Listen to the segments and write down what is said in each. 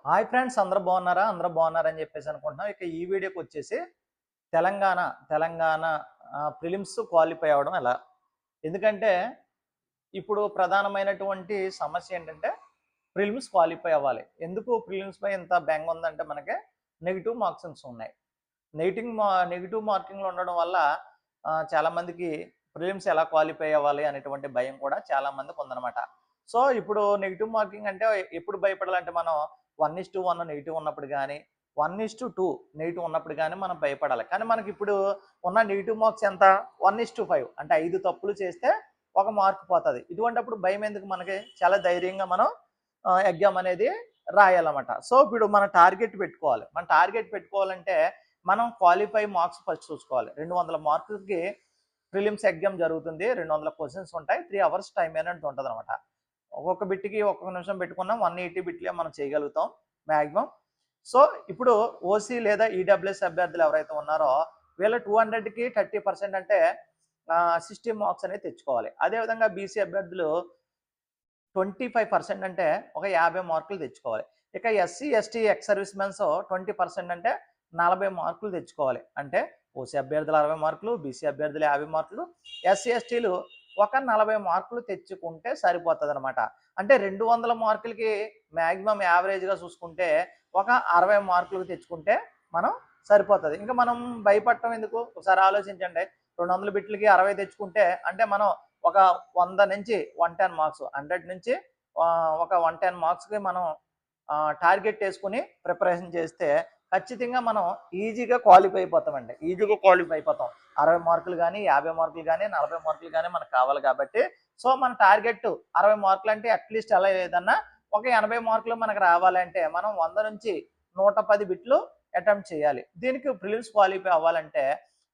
Hi friends, అందరూ బాగున్నారా? అందరూ బాగున్నారని చెప్పేసి అనుకుంటున్నాం. ఇక ఈ వీడియోకి వచ్చేసి తెలంగాణ తెలంగాణ ప్రిలిమ్స్ క్వాలిఫై అవ్వడం ఎలా? ఎందుకంటే ఇప్పుడు ప్రధానమైనటువంటి సమస్య ఏంటంటే ప్రిలిమ్స్ క్వాలిఫై అవ్వాలి. ఎందుకు ప్రిలిమ్స్ పై ఇంత బెంగ ఉందంటే మనకి నెగిటివ్ మార్క్సింగ్స్ ఉన్నాయి. నెగిటివ్ మార్కింగ్లు ఉండడం వల్ల చాలామందికి ప్రిలిమ్స్ ఎలా క్వాలిఫై అవ్వాలి అనేటువంటి భయం కూడా చాలామందికి ఉందన్నమాట. సో ఇప్పుడు నెగిటివ్ మార్కింగ్ అంటే ఎప్పుడు భయపడాలంటే మనం 1:1 నెగిటివ్ ఉన్నప్పుడు కానీ 1:2 నెగిటివ్ ఉన్నప్పుడు కానీ మనం భయపడాలి. కానీ మనకి ఇప్పుడు ఉన్న నెగిటివ్ మార్క్స్ ఎంత? 1:5 అంటే 5 తప్పులు చేస్తే ఒక మార్క్ పోతుంది. ఇటువంటిప్పుడు భయం ఎందుకు? మనకి చాలా ధైర్యంగా మనం ఎగ్జామ్ అనేది రాయాలన్నమాట. సో ఇప్పుడు మన టార్గెట్ పెట్టుకోవాలి. మన టార్గెట్ పెట్టుకోవాలంటే మనం క్వాలిఫై మార్క్స్ ఫస్ట్ చూసుకోవాలి. 200 మార్కులకి ప్రిలిమ్స్ ఎగ్జామ్ జరుగుతుంది. 200 క్వశ్చన్స్ ఉంటాయి. 3 అవర్స్ టైం అనేది ఉంటుంది అనమాట. ఒక్కొక్క బిట్కి ఒక్కొక్క నిమిషం పెట్టుకున్నాం 180 బిట్లే మనం చేయగలుగుతాం మ్యాక్సిమం. సో ఇప్పుడు ఓసీ లేదా ఈడబ్ల్యూఎస్ అభ్యర్థులు ఎవరైతే ఉన్నారో వీళ్ళ 200కి 30% అంటే 60 మార్క్స్ అనేది తెచ్చుకోవాలి. అదేవిధంగా బీసీ అభ్యర్థులు 25% అంటే ఒక 50 మార్కులు తెచ్చుకోవాలి. ఇక SC ST ex service mens 20% అంటే 40 మార్కులు తెచ్చుకోవాలి. అంటే ఓసీ అభ్యర్థులు 60 మార్కులు, బీసీ అభ్యర్థులు 50 మార్కులు, ఎస్సీ ఎస్టీలు ఒక 40 మార్కులు తెచ్చుకుంటే సరిపోతుంది అనమాట. అంటే 200 మార్కులకి మ్యాక్సిమం యావరేజ్గా చూసుకుంటే ఒక 60 మార్కులు తెచ్చుకుంటే మనం సరిపోతుంది. ఇంకా మనం భయపడటం ఎందుకు? ఒకసారి ఆలోచించండి. 200 బిట్లకి 60 తెచ్చుకుంటే అంటే మనం ఒక 100 నుంచి 110 మార్క్స్, 100 నుంచి ఒక 110 మార్క్స్కి మనం టార్గెట్ వేసుకుని ప్రిపరేషన్ చేస్తే ఖచ్చితంగా మనం ఈజీగా క్వాలిఫై అయిపోతామండి. ఈజీగా క్వాలిఫై అయిపోతాం. 60 మార్కులు కానీ 50 మార్కులు కానీ 40 మార్కులు కానీ మనకు కావాలి కాబట్టి సో మన టార్గెట్ 60 మార్కులు అంటే అట్లీస్ట్ ఎలా లేదన్నా ఒక 80 మార్కులు మనకు రావాలంటే మనం 100 నుంచి 110 బిట్లు అటెంప్ట్ చేయాలి. దీనికి ప్రిలిమ్స్ క్వాలిఫై అవ్వాలంటే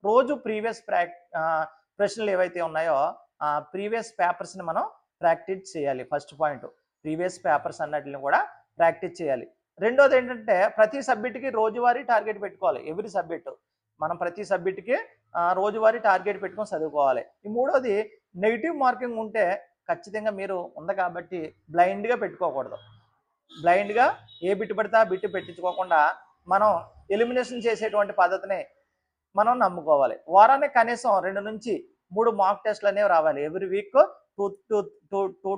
రోజు ప్రీవియస్ ప్రశ్నలు ఏవైతే ఉన్నాయో ఆ ప్రీవియస్ పేపర్స్ని మనం ప్రాక్టీస్ చేయాలి. ఫస్ట్ పాయింట్ ప్రీవియస్ పేపర్స్ అన్నిటిని కూడా ప్రాక్టీస్ చేయాలి. రెండోది ఏంటంటే ప్రతి సబ్జెక్ట్కి రోజువారీ టార్గెట్ పెట్టుకోవాలి. ఎవ్రీ సబ్జెక్టు మనం ప్రతి సబ్జెక్ట్కి రోజువారీ టార్గెట్ పెట్టుకొని చదువుకోవాలి. ఈ మూడోది నెగిటివ్ మార్కింగ్ ఉంటే ఖచ్చితంగా మీరు ఉంది కాబట్టి బ్లైండ్గా పెట్టుకోకూడదు. బ్లైండ్గా ఏ బిట్ పడితే ఆ బిట్ పెట్టించుకోకుండా మనం ఎలిమినేషన్ చేసేటువంటి పద్ధతిని మనం నమ్ముకోవాలి. వారానికి కనీసం 2 నుంచి 3 మాక్ టెస్ట్లు అనేవి రావాలి. ఎవ్రీ వీక్ 2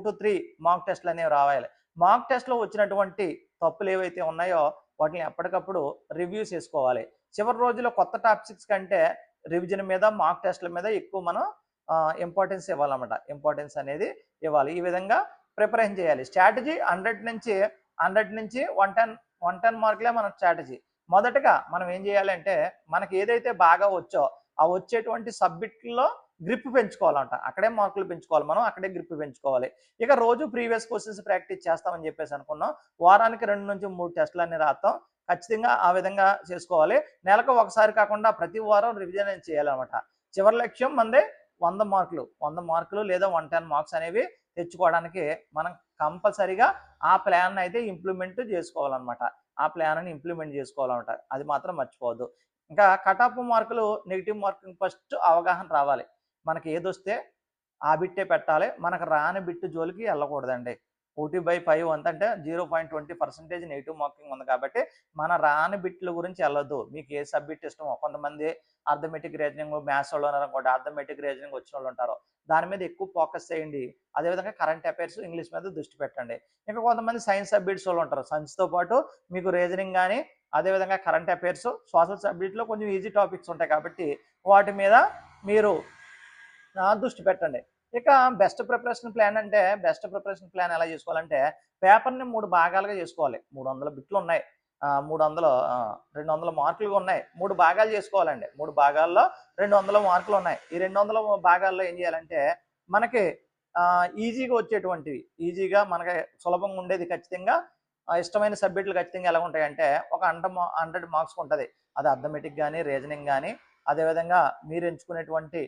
to 3 మాక్ టెస్ట్లు అనేవి రావాలి. మాక్ టెస్ట్లో వచ్చినటువంటి తప్పులు ఏవైతే ఉన్నాయో వాటిని ఎప్పటికప్పుడు రివ్యూ చేసుకోవాలి. చివరి రోజుల్లో కొత్త టాపిక్స్ కంటే రివిజన్ మీద మాక్ టెస్ట్ల మీద ఎక్కువ మనం ఇంపార్టెన్స్ ఇవ్వాలన్నమాట. ఇంపార్టెన్స్ అనేది ఇవ్వాలి. ఈ విధంగా ప్రిపరేషన్ చేయాలి. స్ట్రాటజీ 100 నుంచి 110 మార్కులే మన స్ట్రాటజీ. మొదటగా మనం ఏం చేయాలంటే మనకి ఏదైతే బాగా వచ్చో ఆ వచ్చేటువంటి సబ్జెక్టుల్లో గ్రిప్ పెంచుకోవాలంట. అక్కడే మార్కులు పెంచుకోవాలి, మనం అక్కడే గ్రిప్ పెంచుకోవాలి. ఇక రోజు ప్రీవియస్ క్వశ్చన్స్ ప్రాక్టీస్ చేస్తామని చెప్పేసి అనుకున్నాం. వారానికి 2 నుంచి 3 టెస్టులు అన్ని రాస్తాం. ఖచ్చితంగా ఆ విధంగా చేసుకోవాలి. నెలకు ఒకసారి కాకుండా ప్రతి వారం రివిజన్ చేయాలన్నమాట. చివరి లక్ష్యం మనదే 100 మార్కులు లేదా 110 మార్క్స్ అనేవి తెచ్చుకోవడానికి మనం కంపల్సరీగా ఆ ప్లాన్ అయితే ఇంప్లిమెంట్ చేసుకోవాలన్నమాట. ఆ ప్లాన్ని ఇంప్లిమెంట్ చేసుకోవాలన్నమాట. అది మాత్రం మర్చిపోవద్దు. ఇంకా కట్ ఆఫ్ మార్కులు నెగిటివ్ మార్కింగ్ ఫస్ట్ అవగాహన రావాలి. మనకి ఏదొస్తే ఆ బిట్టే పెట్టాలి. మనకు రాని బిట్టు జోలికి వెళ్ళకూడదండి. 1/5 అంటే 0.20% నెగిటివ్ మార్కింగ్ ఉంది కాబట్టి మన రాని బిట్ల గురించి వెళ్ళొద్దు. మీకు ఏ సబ్జెక్ట్ ఇష్టమో, కొంతమంది అర్థమెటిక్ రీజనింగ్ మ్యాథ్స్ వాళ్ళు ఉన్నారు అనుకోండి, అర్థమెటిక్ రీజనింగ్ వచ్చిన వాళ్ళు ఉంటారు. దాని మీద ఎక్కువ ఫోకస్ చేయండి. అదేవిధంగా కరెంట్ అఫైర్స్ ఇంగ్లీష్ మీద దృష్టి పెట్టండి. ఇంకా కొంతమంది సైన్స్ సబ్జెక్ట్స్ వాళ్ళు ఉంటారు. సైన్స్తో పాటు మీకు రీజనింగ్ కానీ అదేవిధంగా కరెంట్ అఫైర్స్ సోషల్ సబ్జెక్ట్లో కొంచెం ఈజీ టాపిక్స్ ఉంటాయి కాబట్టి వాటి మీద మీరు దృష్టి పెట్టండి. ఇక బెస్ట్ ప్రిపరేషన్ ప్లాన్ ఎలా చేసుకోవాలంటే పేపర్ని 3 భాగాలుగా చేసుకోవాలి. 300 బిట్లు ఉన్నాయి. 200 మార్కులు ఉన్నాయి. 3 భాగాలు చేసుకోవాలండి. 3 భాగాల్లో 200 మార్కులు ఉన్నాయి. ఈ 200 భాగాల్లో ఏం చేయాలంటే మనకి ఈజీగా వచ్చేటువంటివి, ఈజీగా మనకి సులభంగా ఉండేది ఖచ్చితంగా ఇష్టమైన సబ్జెక్టులు ఖచ్చితంగా ఎలా ఉంటాయంటే ఒక 100 మార్క్స్ ఉంటుంది. అది అర్థమెటిక్ కానీ రీజనింగ్ కానీ అదేవిధంగా మీరు ఎంచుకునేటువంటి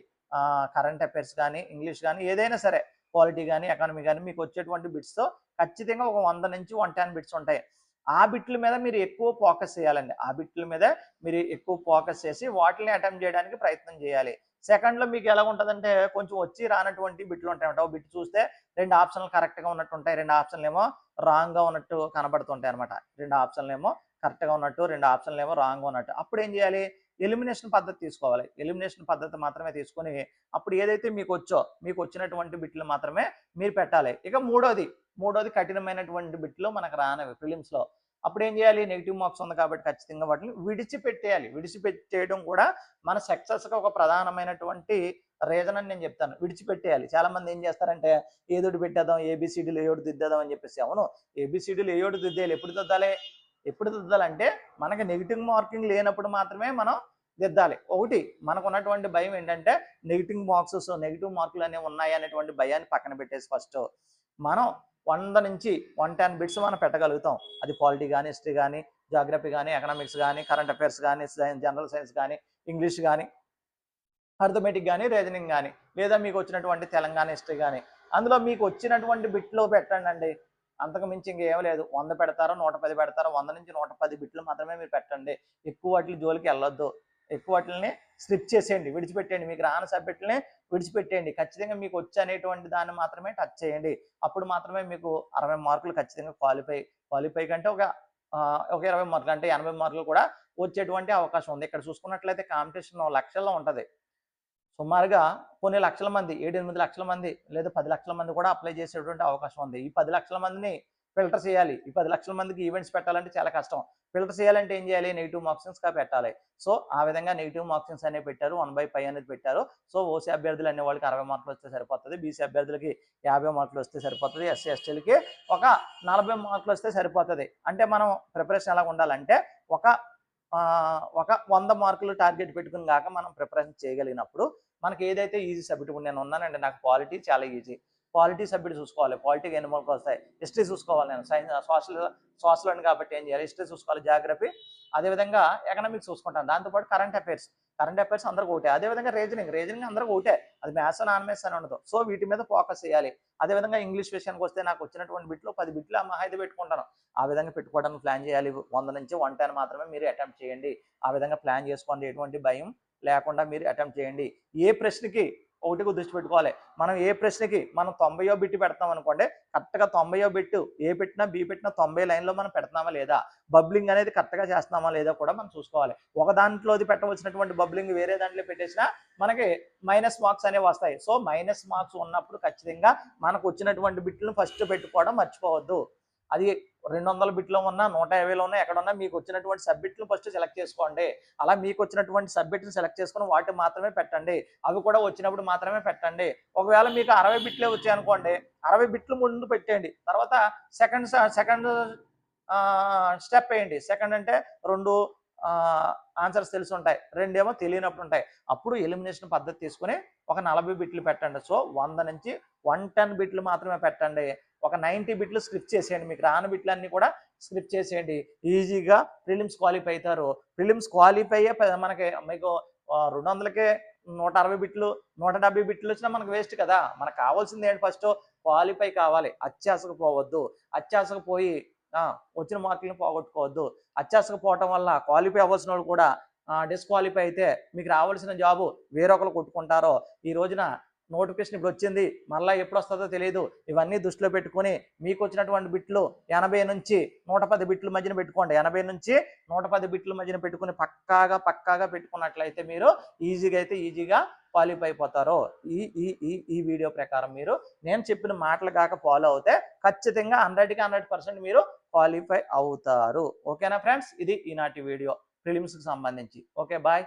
కరెంట్ అఫైర్స్ కానీ ఇంగ్లీష్ కానీ ఏదైనా సరే పాలిటీ కానీ ఎకానమీ కానీ మీకు వచ్చేటువంటి బిట్స్తో ఖచ్చితంగా ఒక 100 నుంచి 110 బిట్స్ ఉంటాయి. ఆ బిట్ల మీద మీరు ఎక్కువ ఫోకస్ చేయాలండి. ఆ బిట్ల మీద మీరు ఎక్కువ ఫోకస్ చేసి వాటిని అటెంప్ట్ చేయడానికి ప్రయత్నం చేయాలి. సెకండ్లో మీకు ఎలా ఉంటుందంటే కొంచెం వచ్చి రానటువంటి బిట్లు ఉంటాయన్నమాట. ఒక బిట్ చూస్తే 2 ఆప్షన్లు కరెక్ట్గా ఉన్నట్టు ఉంటాయి, 2 ఆప్షన్లు ఏమో రాంగ్గా ఉన్నట్టు కనబడుతుంటాయి అనమాట. 2 ఆప్షన్లు ఏమో కరెక్ట్గా ఉన్నట్టు, 2 ఆప్షన్లు ఏమో రాంగ్గా ఉన్నట్టు. అప్పుడు ఏం చేయాలి, ఎలిమినేషన్ పద్ధతి తీసుకోవాలి. ఎలిమినేషన్ పద్ధతి మాత్రమే తీసుకొని అప్పుడు ఏదైతే మీకు వచ్చో మీకు వచ్చినటువంటి బిట్లు మాత్రమే మీరు పెట్టాలి. ఇక మూడోది కఠినమైనటువంటి బిట్లు మనకు రానవి ప్రిలిమ్స్లో. అప్పుడు ఏం చేయాలి, నెగిటివ్ మార్క్స్ ఉంది కాబట్టి ఖచ్చితంగా వాటిని విడిచిపెట్టేయాలి. విడిచిపెట్టేయడం కూడా మన సక్సెస్గా ఒక ప్రధానమైనటువంటి రీజన్ అని నేను చెప్తాను. విడిచిపెట్టేయాలి. చాలా మంది ఏం చేస్తారంటే ఏదోటి పెట్టేద్దాం, ఏబిసిడీలు ఏదోటి దిద్దేద్దాం అని చెప్పేసి. అవును, ఏబిసిడీలు ఏదోటి దిద్దేయాలి. ఎప్పుడు దిద్దాలంటే మనకి నెగిటివ్ మార్కింగ్ లేనప్పుడు మాత్రమే మనం దిద్దాలి. ఒకటి మనకు ఉన్నటువంటి భయం ఏంటంటే నెగిటివ్ మార్కులు అనేవి ఉన్నాయి అనేటువంటి భయాన్ని పక్కన పెట్టేసి ఫస్ట్ మనం 100 నుంచి 110 బిట్స్ మనం పెట్టగలుగుతాం. అది పాలిటీ కానీ, హిస్టరీ కానీ, జాగ్రఫీ కానీ, ఎకనామిక్స్ కానీ, కరెంట్ అఫైర్స్ కానీ, జనరల్ సైన్స్ కానీ, ఇంగ్లీష్ కానీ, అర్థమెటిక్ కానీ, రీజనింగ్ కానీ, లేదా మీకు వచ్చినటువంటి తెలంగాణ హిస్టరీ కానీ, అందులో మీకు వచ్చినటువంటి బిట్లో పెట్టండి. అంతకు మించి ఇంకేం లేదు. 100 పెడతారో 110 పెడతారో 100 నుంచి 110 బిట్లు మాత్రమే మీరు పెట్టండి. ఎక్కువ వాటి జోలికి వెళ్ళొద్దు. ఎక్కువ వాటిని స్ట్రిప్ చేసేయండి, విడిచిపెట్టేయండి. మీకు రాని సబ్జెక్టులని విడిచిపెట్టేయండి. ఖచ్చితంగా మీకు వచ్చి అనేటువంటి దాన్ని మాత్రమే టచ్ చేయండి. అప్పుడు మాత్రమే మీకు 60 మార్కులు ఖచ్చితంగా క్వాలిఫై కంటే ఒక 20 మార్కులు అంటే 80 మార్కులు కూడా వచ్చేటువంటి అవకాశం ఉంది. ఇక్కడ చూసుకున్నట్లయితే కాంపిటీషన్ లక్షల్లో ఉంటుంది. సుమారుగా కొన్ని లక్షల మంది, 7-8 లక్షల మంది లేదా 10 లక్షల మంది కూడా అప్లై చేసేటువంటి అవకాశం ఉంది. ఈ 10 లక్షల మందిని ఫిల్టర్ చేయాలి. ఈ 10 లక్షల మందికి ఈవెంట్స్ పెట్టాలంటే చాలా కష్టం. ఫిల్టర్ చేయాలంటే ఏం చేయాలి, నెగిటివ్ మార్క్సింగ్స్గా పెట్టాలి. సో ఆ విధంగా నెగిటివ్ మార్క్సింగ్స్ అనేవి పెట్టారు, 1/5 అనేది పెట్టారు. సో ఓసీ అభ్యర్థులు అనే వాళ్ళకి 60 మార్కులు వస్తే సరిపోతుంది, బీసీ అభ్యర్థులకి 50 మార్కులు వస్తే సరిపోతుంది, ఎస్సీ ఎస్టీలకి ఒక 40 మార్కులు వస్తే సరిపోతుంది. అంటే మనం ప్రిపరేషన్ ఎలా ఉండాలంటే ఒక 100 మార్కులు టార్గెట్ పెట్టుకుని కాక మనం ప్రిపరేషన్ చేయగలిగినప్పుడు మనకి ఏదైతే ఈజీ సబ్జెక్ట్, ఇప్పుడు నేను ఉన్నానండి, నాకు పాలిటీ చాలా ఈజీ. పాలిటీ సబ్జెక్ట్ చూసుకోవాలి, పాలిటీకి ఎన్ని మార్కులు వస్తాయి. హిస్టరీ చూసుకోవాలి, నేను సైన్స్ సోషల్ అని కాబట్టి ఏం చేయాలి, హిస్టరీ చూసుకోవాలి, జాగ్రఫీ, అదేవిధంగా ఎకనామిక్స్ చూసుకుంటాను. దాంతోపాటు కరెంట్ అఫైర్స్ అందరికీ ఒకటే. అదేవిధంగా రీజనింగ్ అందరికీ ఒకటే. అది మ్యాథ్స్ నాన్ మ్యాథ్స్ అని ఉండదు. సో వీటి మీద ఫోకస్ చేయాలి. అదేవిధంగా ఇంగ్లీష్ విషయానికి వస్తే నాకు వచ్చినటువంటి బిట్లు 10 బిట్లు మహా అయితే పెట్టుకుంటాను. ఆ విధంగా పెట్టుకోవడానికి ప్లాన్ చేయాలి. 100 నుంచి 110 మాత్రమే మీరు అటెంప్ట్ చేయండి. ఆ విధంగా ప్లాన్ చేసుకోండి. ఎటువంటి భయం లేకుండా మీరు అటెంప్ట్ చేయండి. ఏ ప్రశ్నకి ఒకటి దృష్టి పెట్టుకోవాలి. మనం ఏ ప్రశ్నకి మనం 90వ బిట్ పెడతాం అనుకోండి, కరెక్ట్గా 90వ బిట్ ఏ పెట్టినా బి పెట్టినా 90 లైన్లో మనం పెడుతున్నామా లేదా, బబ్లింగ్ అనేది కరెక్ట్గా చేస్తున్నామా లేదా కూడా మనం చూసుకోవాలి. ఒక దాంట్లోది పెట్టవలసినటువంటి బబ్లింగ్ వేరే దాంట్లో పెట్టేసినా మనకి మైనస్ మార్క్స్ అనేవి వస్తాయి. సో మైనస్ మార్క్స్ ఉన్నప్పుడు ఖచ్చితంగా మనకు వచ్చినటువంటి బిట్లను ఫస్ట్ పెట్టుకోవడం మర్చిపోవద్దు. అది 200 బిట్లో ఉన్నా 150లో ఉన్నా ఎక్కడున్నా మీకు వచ్చినటువంటి సబ్జెక్టులు ఫస్ట్ సెలెక్ట్ చేసుకోండి. అలా మీకు వచ్చినటువంటి సబ్జెక్టులు సెలెక్ట్ చేసుకుని వాటి మాత్రమే పెట్టండి. అవి కూడా వచ్చినప్పుడు మాత్రమే పెట్టండి. ఒకవేళ మీకు 60 బిట్లే వచ్చాయనుకోండి, 60 బిట్లు ముందు పెట్టేయండి. తర్వాత సెకండ్ స్టెప్ వేయండి. సెకండ్ అంటే 2 ఆన్సర్స్ తెలిసి ఉంటాయి, 2 ఏమో తెలియనప్పుడు ఉంటాయి. అప్పుడు ఎలిమినేషన్ పద్ధతి తీసుకుని ఒక 40 బిట్లు పెట్టండి. సో 100 నుంచి 110 బిట్లు మాత్రమే పెట్టండి. ఒక 90 బిట్లు స్క్రిప్ట్ చేసేయండి. మీకు రాని బిట్లన్నీ కూడా స్క్రిప్ట్ చేసేయండి. ఈజీగా ప్రిలిమ్స్ క్వాలిఫై అవుతారు. ప్రిలిమ్స్ క్వాలిఫై అయ్యే మనకి మీకు 200కే 160 బిట్లు 170 బిట్లు వచ్చినా మనకు వేస్ట్ కదా. మనకు కావాల్సింది ఏంటి, ఫస్ట్ క్వాలిఫై కావాలి. అత్యాశకు పోవద్దు. అత్యాశకు పోయి వచ్చిన మార్కులను పోగొట్టుకోవద్దు. అత్యాశకు పోవటం వల్ల క్వాలిఫై అవ్వాల్సిన వాళ్ళు కూడా డిస్క్వాలిఫై అయితే మీకు రావాల్సిన జాబు వేరొకరు కొట్టుకుంటారో. ఈ రోజున నోటిఫికేషన్ ఇప్పుడు వచ్చింది, మళ్ళీ ఎప్పుడు వస్తుందో తెలియదు. ఇవన్నీ దృష్టిలో పెట్టుకుని మీకు వచ్చినటువంటి బిట్లు 80 నుంచి 110 బిట్ల మధ్యన పెట్టుకోండి. 80 నుంచి 110 బిట్ల మధ్యన పెట్టుకుని పక్కాగా పెట్టుకున్నట్లయితే మీరు ఈజీగా క్వాలిఫై అయిపోతారు. ఈ వీడియో ప్రకారం మీరు నేను చెప్పిన మాటలు కాక ఫాలో అవుతే ఖచ్చితంగా 100కి 100% మీరు క్వాలిఫై అవుతారు. ఓకేనా ఫ్రెండ్స్, ఇది ఈనాటి వీడియో ప్రిలిమ్స్కి సంబంధించి. Okay, bye.